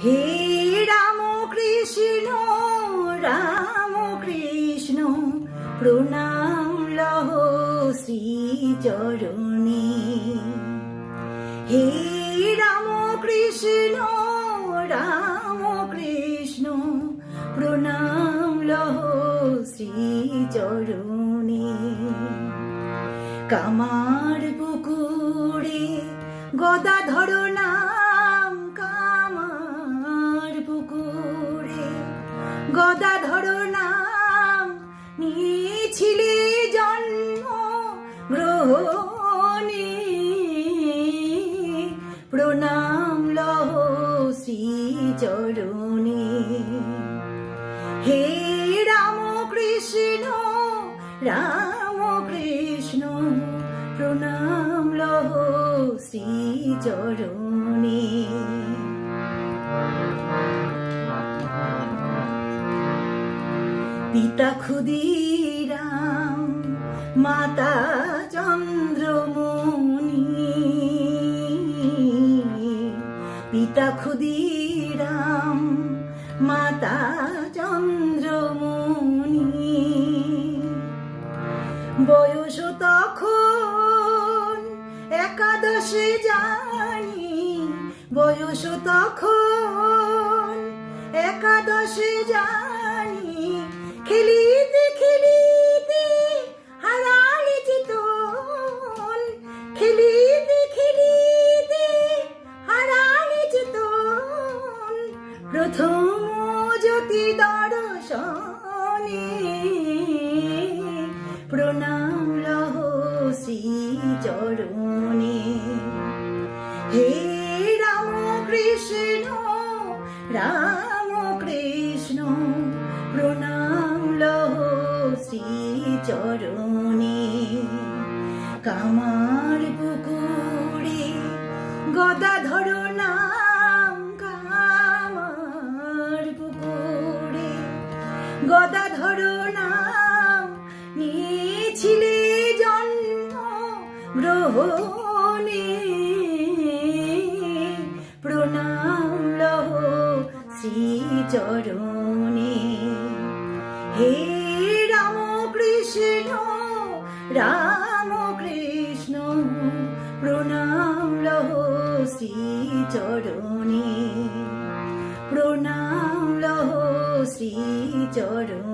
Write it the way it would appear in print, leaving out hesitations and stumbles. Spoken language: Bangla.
হে রাম কৃষ্ণ রাম কৃষ্ণ প্রণাম লহ শ্রী চরণে। হে রাম কৃষ্ণ রাম কৃষ্ণ প্রণাম লহ শ্রী চরণে। কামার পুকুরে গদাধর নাম, কামার পুকুরে গদাধর নাম, নিয়েছিলে জন্ম গ্রহণে। প্রণাম লহ শ্রী চরণে। হে রাম কৃষ্ণ রাম কৃষ্ণ প্রণাম লহ শ্রী চরণে। পিতা ক্ষুদিরাম মাতা চন্দ্রমণি, পিতা ক্ষুদিরাম মাতা চন্দ্রমণি। বয়স তখন একাদশে জানি, বয়স তখন একাদশে জানি। খেলিতে খেলিতে হারালে চেতন, খেলিতে খেলিতে হারালে চেতন। প্রথম জ্যোতি দর্শনে। প্রণাম লহ শ্রী চরণে। হে রাম কৃষ্ণ রাম কৃষ্ণ প্রণাম লহ শ্রী চরণে। কামার পুকুরে গদাধর নাম, কামার পুকুরে গদাধর নাম, নিয়েছিলে জন্ম গ্রহণে। প্রণাম লহ শ্রী চরণে। হে রাম কৃষ্ণ রাম কৃষ্ণ প্রণাম লহ শ্রী চরণে। প্রণাম লহ শ্রী চরণে।